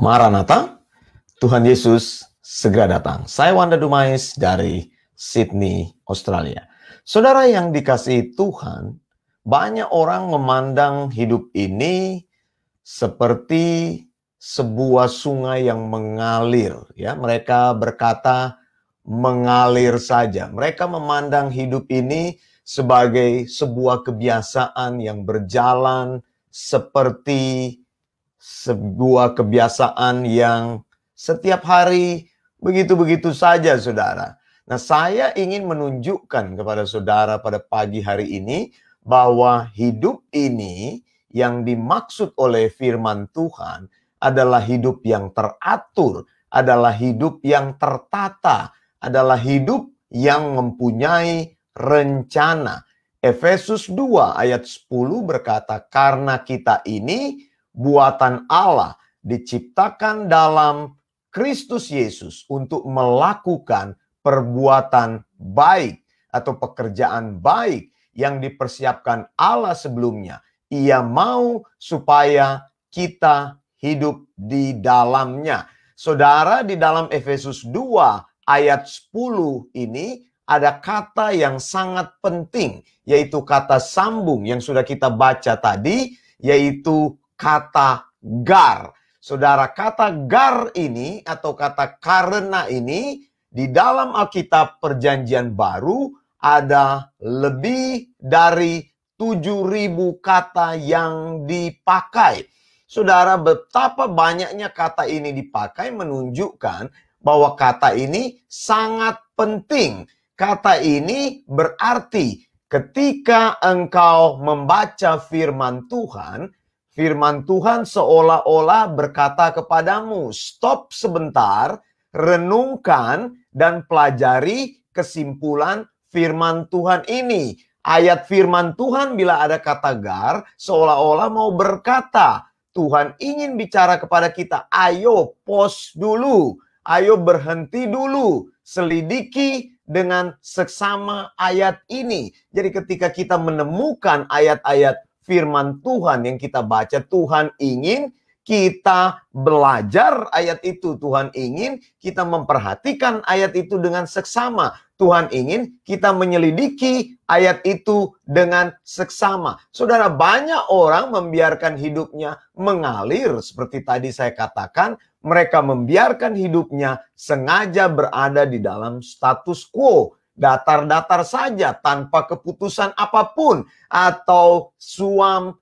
Maranatha, Tuhan Yesus segera datang. Saya Wanda Dumais dari Sydney, Australia. Saudara yang dikasihi Tuhan, banyak orang memandang hidup ini seperti sebuah sungai yang mengalir. Ya, mereka berkata mengalir saja. Mereka memandang hidup ini sebagai sebuah kebiasaan yang berjalan seperti sebuah kebiasaan yang setiap hari begitu-begitu saja, saudara. Nah, saya ingin menunjukkan kepada saudara pada pagi hari ini bahwa hidup ini yang dimaksud oleh firman Tuhan adalah hidup yang teratur, adalah hidup yang tertata, adalah hidup yang mempunyai rencana. Efesus 2 ayat 10 berkata, karena kita ini buatan Allah, diciptakan dalam Kristus Yesus untuk melakukan perbuatan baik atau pekerjaan baik yang dipersiapkan Allah sebelumnya. Ia mau supaya kita hidup di dalamnya. Saudara, di dalam Efesus 2 ayat 10 ini ada kata yang sangat penting, yaitu kata sambung yang sudah kita baca tadi, yaitu kata gar. Saudara, kata gar ini atau kata karena ini di dalam Alkitab Perjanjian Baru ada lebih dari 7.000 kata yang dipakai. Saudara, betapa banyaknya kata ini dipakai menunjukkan bahwa kata ini sangat penting. Kata ini berarti ketika engkau membaca firman Tuhan seolah-olah berkata kepadamu, stop sebentar, renungkan dan pelajari kesimpulan firman Tuhan ini. Ayat firman Tuhan bila ada kata gar, seolah-olah mau berkata, Tuhan ingin bicara kepada kita, ayo pause dulu, ayo berhenti dulu, selidiki dengan seksama ayat ini. Jadi ketika kita menemukan ayat-ayat firman Tuhan yang kita baca, Tuhan ingin kita belajar ayat itu. Tuhan ingin kita memperhatikan ayat itu dengan seksama. Tuhan ingin kita menyelidiki ayat itu dengan seksama. Saudara, banyak orang membiarkan hidupnya mengalir. Seperti tadi saya katakan, mereka membiarkan hidupnya sengaja berada di dalam status quo. Datar-datar saja tanpa keputusan apapun. Atau suam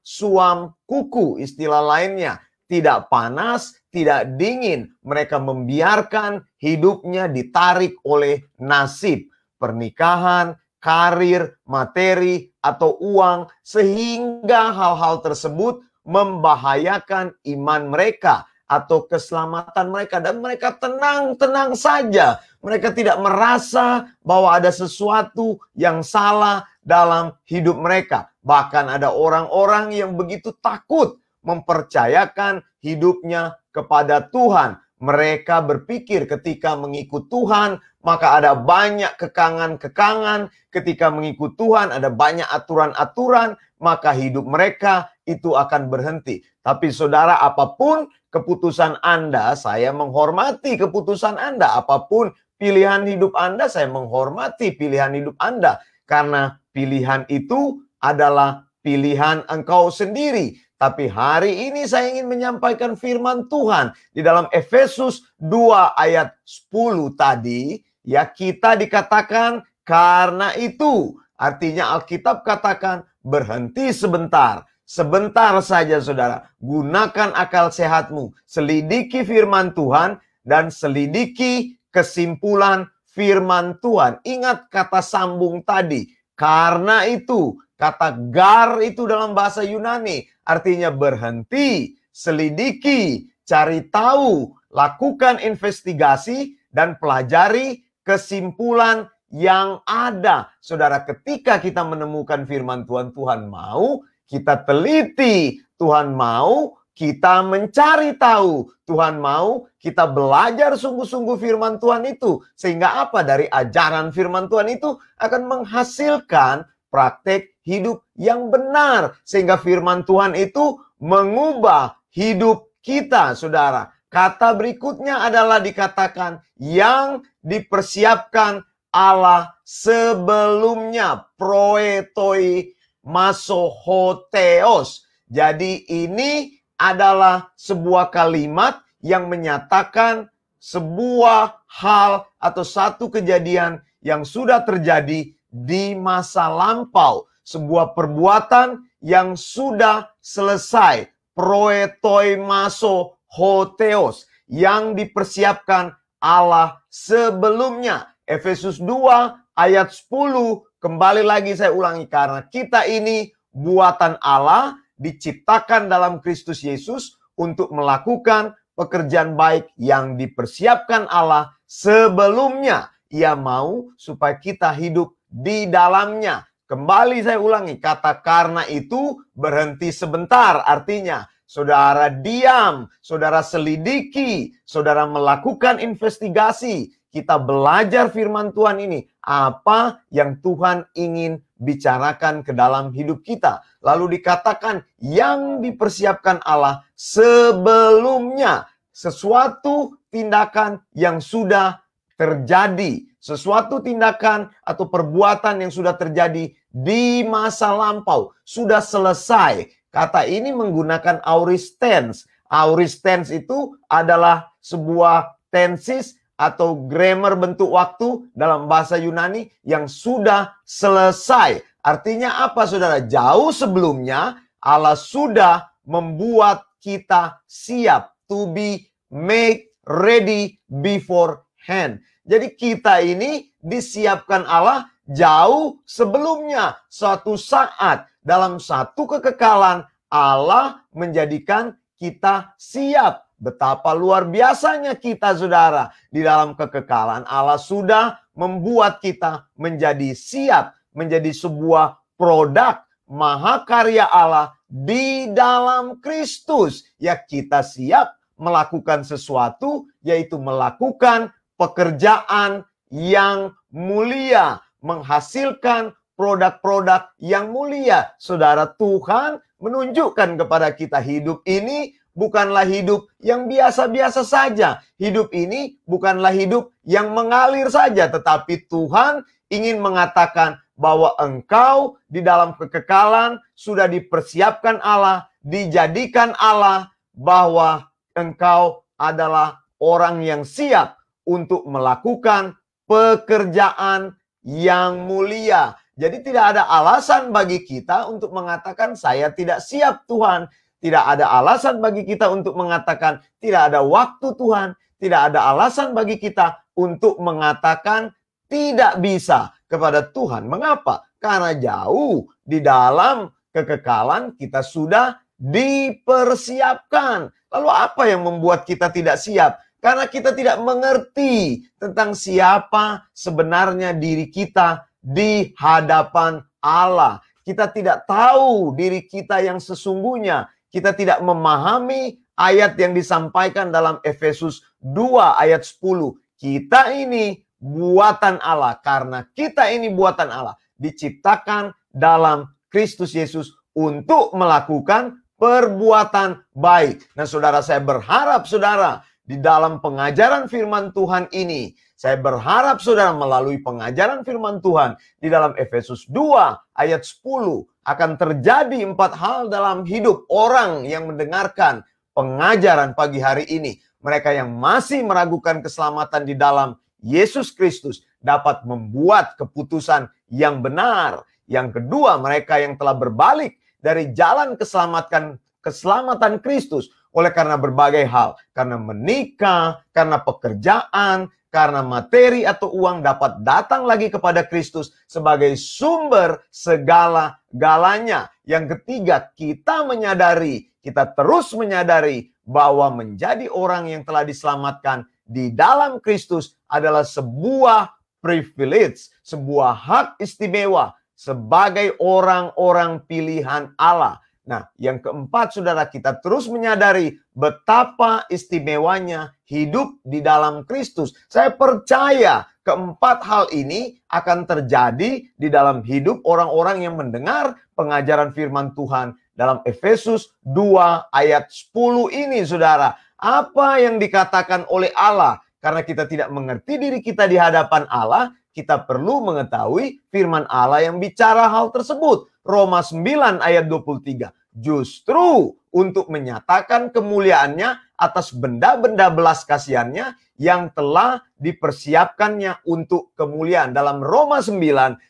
kuku istilah lainnya. Tidak panas, tidak dingin. Mereka membiarkan hidupnya ditarik oleh nasib. Pernikahan, karir, materi, atau uang. Sehingga hal-hal tersebut membahayakan iman mereka atau keselamatan mereka. Dan mereka tenang-tenang saja. Mereka tidak merasa bahwa ada sesuatu yang salah dalam hidup mereka. Bahkan ada orang-orang yang begitu takut mempercayakan hidupnya kepada Tuhan. Mereka berpikir ketika mengikut Tuhan, maka ada banyak kekangan-kekangan. Ketika mengikut Tuhan, ada banyak aturan-aturan, maka hidup mereka itu akan berhenti. Tapi saudara, apapun keputusan Anda, saya menghormati keputusan Anda. Apapun pilihan hidup Anda, saya menghormati pilihan hidup Anda. Karena pilihan itu adalah pilihan engkau sendiri. Tapi hari ini saya ingin menyampaikan firman Tuhan. Di dalam Efesus 2 ayat 10 tadi, ya kita dikatakan karena itu. Artinya Alkitab katakan berhenti sebentar. Sebentar saja saudara. Gunakan akal sehatmu. Selidiki firman Tuhan dan selidiki kesimpulan firman Tuhan. Ingat kata sambung tadi. Karena itu. Kata gar itu dalam bahasa Yunani artinya berhenti, selidiki, cari tahu, lakukan investigasi dan pelajari kesimpulan yang ada. Saudara, ketika kita menemukan firman Tuhan, Tuhan mau kita teliti, Tuhan mau kita mencari tahu, Tuhan mau kita belajar sungguh-sungguh firman Tuhan itu. Sehingga apa? Dari ajaran firman Tuhan itu akan menghasilkan praktek hidup yang benar. Sehingga firman Tuhan itu mengubah hidup kita, saudara. Kata berikutnya adalah dikatakan yang dipersiapkan Allah sebelumnya. Proetoi masohoteos. Jadi ini adalah sebuah kalimat yang menyatakan sebuah hal atau satu kejadian yang sudah terjadi di masa lampau. Sebuah perbuatan yang sudah selesai. Proetoi masohoteos. Yang dipersiapkan Allah sebelumnya. Efesus 2 ayat 10. Kembali lagi saya ulangi. Karena kita ini buatan Allah, diciptakan dalam Kristus Yesus untuk melakukan pekerjaan baik yang dipersiapkan Allah sebelumnya. Ia mau supaya kita hidup di dalamnya. Kembali saya ulangi, kata karena itu berhenti sebentar. Artinya, saudara diam, saudara selidiki, saudara melakukan investigasi. Kita belajar firman Tuhan ini. Apa yang Tuhan ingin bicarakan ke dalam hidup kita. Lalu dikatakan yang dipersiapkan Allah sebelumnya. Sesuatu tindakan yang sudah terjadi. Sesuatu tindakan atau perbuatan yang sudah terjadi di masa lampau. Sudah selesai. Kata ini menggunakan aorist tense. Aorist tense itu adalah sebuah tenses atau grammar bentuk waktu dalam bahasa Yunani yang sudah selesai. Artinya apa, saudara? Jauh sebelumnya Allah sudah membuat kita siap. To be made ready beforehand. Jadi kita ini disiapkan Allah jauh sebelumnya. Suatu saat dalam satu kekekalan Allah menjadikan kita siap. Betapa luar biasanya kita, saudara. Di dalam kekekalan Allah sudah membuat kita menjadi siap. Menjadi sebuah produk mahakarya Allah di dalam Kristus. Ya, kita siap melakukan sesuatu, yaitu melakukan pekerjaan yang mulia. Menghasilkan produk-produk yang mulia. Saudara, Tuhan menunjukkan kepada kita hidup ini bukanlah hidup yang biasa-biasa saja. Hidup ini bukanlah hidup yang mengalir saja. Tetapi Tuhan ingin mengatakan bahwa engkau di dalam kekekalan sudah dipersiapkan Allah, dijadikan Allah, bahwa engkau adalah orang yang siap untuk melakukan pekerjaan yang mulia. Jadi tidak ada alasan bagi kita untuk mengatakan saya tidak siap, Tuhan. Tidak ada alasan bagi kita untuk mengatakan tidak ada waktu, Tuhan. Tidak ada alasan bagi kita untuk mengatakan tidak bisa kepada Tuhan. Mengapa? Karena jauh di dalam kekekalan kita sudah dipersiapkan. Lalu apa yang membuat kita tidak siap? Karena kita tidak mengerti tentang siapa sebenarnya diri kita di hadapan Allah. Kita tidak tahu diri kita yang sesungguhnya. Kita tidak memahami ayat yang disampaikan dalam Efesus 2 ayat 10. Kita ini buatan Allah. Karena kita ini buatan Allah. Diciptakan dalam Kristus Yesus untuk melakukan perbuatan baik. Nah, saudara, saya berharap saudara di dalam pengajaran firman Tuhan ini, saya berharap saudara melalui pengajaran firman Tuhan di dalam Efesus 2 ayat 10 akan terjadi 4 hal dalam hidup orang yang mendengarkan pengajaran pagi hari ini. Mereka yang masih meragukan keselamatan di dalam Yesus Kristus dapat membuat keputusan yang benar. Yang kedua, mereka yang telah berbalik dari jalan keselamatan Kristus oleh karena berbagai hal. Karena menikah, karena pekerjaan, karena materi atau uang dapat datang lagi kepada Kristus sebagai sumber segala-galanya. Yang ketiga, kita terus menyadari bahwa menjadi orang yang telah diselamatkan di dalam Kristus adalah sebuah privilege, sebuah hak istimewa sebagai orang-orang pilihan Allah. Nah, yang keempat, saudara, kita terus menyadari betapa istimewanya hidup di dalam Kristus. Saya percaya keempat hal ini akan terjadi di dalam hidup orang-orang yang mendengar pengajaran firman Tuhan dalam Efesus 2 ayat 10 ini, saudara. apa yang dikatakan oleh Allah. Karena kita tidak mengerti diri kita di hadapan Allah, kita perlu mengetahui firman Allah yang bicara hal tersebut. Roma 9 ayat 23. Justru untuk menyatakan kemuliaannya atas benda-benda belas kasihannya yang telah dipersiapkannya untuk kemuliaan. Dalam Roma 9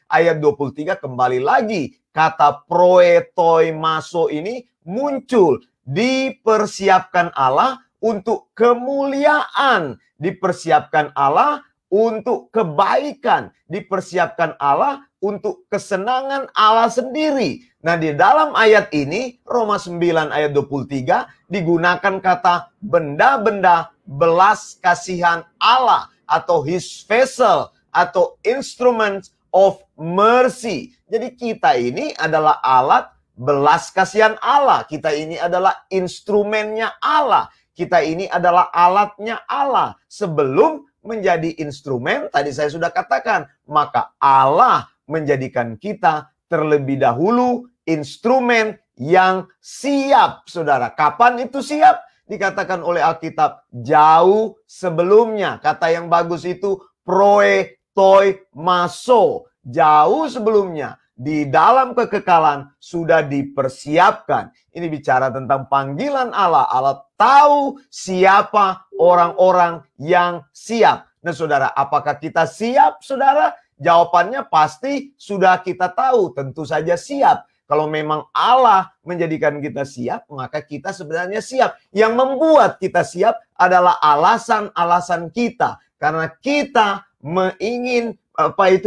ayat 23 kembali lagi kata proetoimaso ini muncul. Dipersiapkan Allah untuk kemuliaan. Dipersiapkan Allah untuk kebaikan. Dipersiapkan Allah untuk kesenangan Allah sendiri. Nah, di dalam ayat ini, Roma 9 ayat 23, digunakan kata benda-benda belas kasihan Allah, atau his vessel, atau instruments of mercy. Jadi kita ini adalah alat belas kasihan Allah. Kita ini adalah instrumennya Allah. Kita ini adalah alatnya Allah. Sebelum menjadi instrumen, tadi saya sudah katakan, maka Allah menjadikan kita terlebih dahulu instrumen yang siap, saudara. Kapan itu siap? Dikatakan oleh Alkitab, jauh sebelumnya. Kata yang bagus itu proetoimaso. Jauh sebelumnya. Di dalam kekekalan sudah dipersiapkan. Ini bicara tentang panggilan Allah. Allah tahu siapa orang-orang yang siap. Nah, saudara, apakah kita siap, saudara? Jawabannya pasti sudah kita tahu. Tentu saja siap. Kalau memang Allah menjadikan kita siap, maka kita sebenarnya siap. Yang membuat kita siap adalah alasan-alasan kita. Karena kita ingin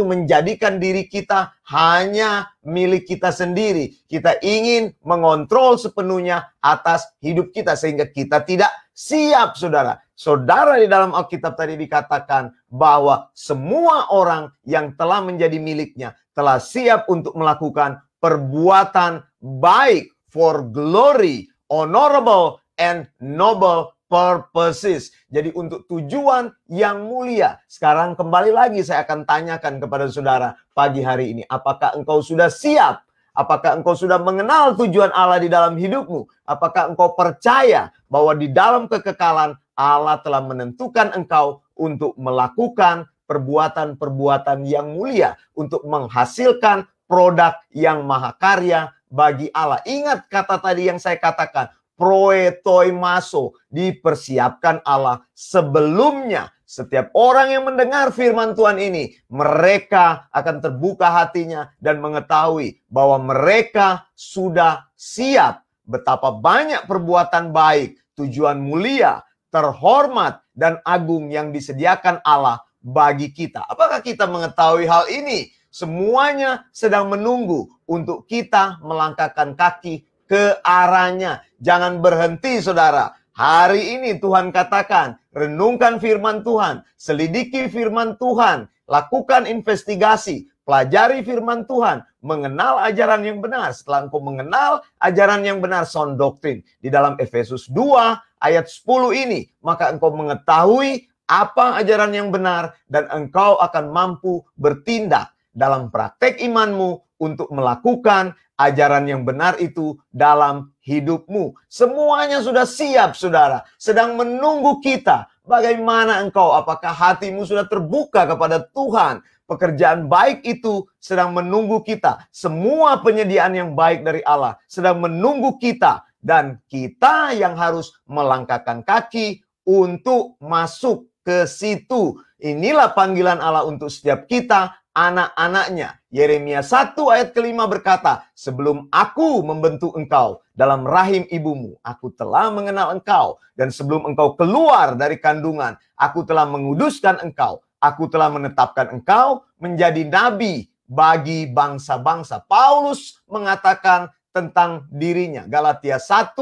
menjadikan diri kita hanya milik kita sendiri. Kita ingin mengontrol sepenuhnya atas hidup kita sehingga kita tidak siap, saudara. Saudara, di dalam Alkitab tadi dikatakan bahwa semua orang yang telah menjadi miliknya telah siap untuk melakukan perbuatan baik for glory, honorable and noble purposes. Jadi untuk tujuan yang mulia. Sekarang kembali lagi saya akan tanyakan kepada saudara pagi hari ini. Apakah engkau sudah siap? Apakah engkau sudah mengenal tujuan Allah di dalam hidupmu? Apakah engkau percaya bahwa di dalam kekekalan Allah telah menentukan engkau untuk melakukan perbuatan-perbuatan yang mulia. Untuk menghasilkan produk yang mahakarya bagi Allah. Ingat kata tadi yang saya katakan. Proetoimaso, dipersiapkan Allah sebelumnya. Setiap orang yang mendengar firman Tuhan ini, mereka akan terbuka hatinya dan mengetahui bahwa mereka sudah siap. Betapa banyak perbuatan baik, tujuan mulia, terhormat, dan agung yang disediakan Allah bagi kita. Apakah kita mengetahui hal ini? Semuanya sedang menunggu untuk kita melangkahkan kaki ke arahnya. Jangan berhenti, saudara. Hari ini Tuhan katakan, renungkan firman Tuhan, selidiki firman Tuhan, lakukan investigasi, pelajari firman Tuhan, mengenal ajaran yang benar. Setelah engkau mengenal ajaran yang benar, sound doctrine, di dalam Efesus 2 ayat 10 ini, maka engkau mengetahui apa ajaran yang benar dan engkau akan mampu bertindak dalam praktek imanmu untuk melakukan ajaran yang benar itu dalam hidupmu. Semuanya sudah siap, saudara. Sedang menunggu kita. Bagaimana engkau? Apakah hatimu sudah terbuka kepada Tuhan? Pekerjaan baik itu sedang menunggu kita. Semua penyediaan yang baik dari Allah sedang menunggu kita. Dan kita yang harus melangkahkan kaki untuk masuk ke situ. Inilah panggilan Allah untuk setiap kita, anak-anaknya. Yeremia 1 ayat ke-5 berkata, sebelum aku membentuk engkau dalam rahim ibumu, aku telah mengenal engkau. Dan sebelum engkau keluar dari kandungan, aku telah menguduskan engkau. Aku telah menetapkan engkau menjadi nabi bagi bangsa-bangsa. Paulus mengatakan tentang dirinya. Galatia 1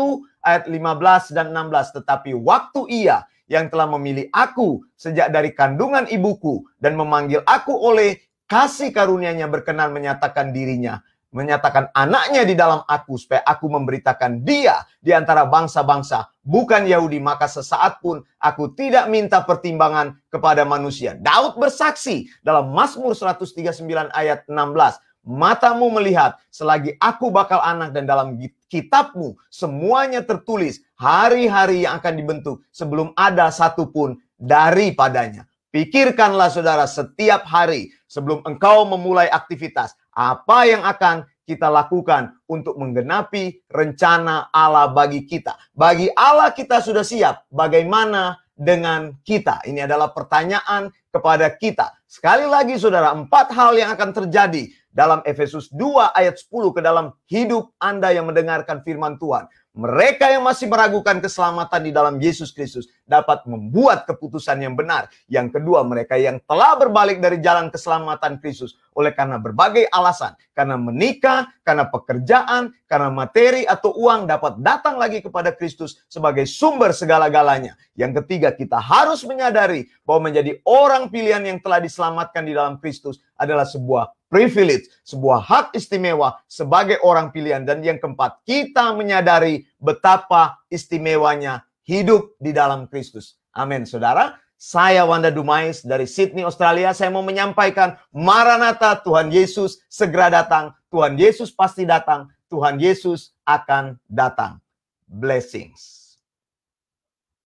ayat 15 dan 16. Tetapi waktu ia yang telah memilih aku sejak dari kandungan ibuku dan memanggil aku oleh kasih karunia-Nya berkenan menyatakan dirinya, menyatakan anaknya di dalam aku, supaya aku memberitakan dia di antara bangsa-bangsa, bukan Yahudi, maka sesaat pun aku tidak minta pertimbangan kepada manusia. Daud bersaksi dalam Mazmur 139 ayat 16, matamu melihat selagi aku bakal anak dan dalam kitabmu semuanya tertulis hari-hari yang akan dibentuk sebelum ada satupun daripadanya. Pikirkanlah saudara setiap hari sebelum engkau memulai aktivitas, apa yang akan kita lakukan untuk menggenapi rencana Allah bagi kita. Bagi Allah kita sudah siap, bagaimana dengan kita? Ini adalah pertanyaan kepada kita. Sekali lagi saudara, 4 hal yang akan terjadi dalam Efesus 2 ayat 10 ke dalam hidup Anda yang mendengarkan firman Tuhan. Mereka yang masih meragukan keselamatan di dalam Yesus Kristus dapat membuat keputusan yang benar. Yang kedua, mereka yang telah berbalik dari jalan keselamatan Kristus oleh karena berbagai alasan. Karena menikah, karena pekerjaan, karena materi atau uang dapat datang lagi kepada Kristus sebagai sumber segala-galanya. Yang ketiga, kita harus menyadari bahwa menjadi orang pilihan yang telah diselamatkan di dalam Kristus adalah sebuah privilege, sebuah hak istimewa sebagai orang pilihan. Dan yang keempat, kita menyadari betapa istimewanya hidup di dalam Kristus. Amin, saudara. Saya Wanda Dumais dari Sydney, Australia. Saya mau menyampaikan, Maranatha, Tuhan Yesus segera datang. Tuhan Yesus pasti datang. Tuhan Yesus akan datang. Blessings.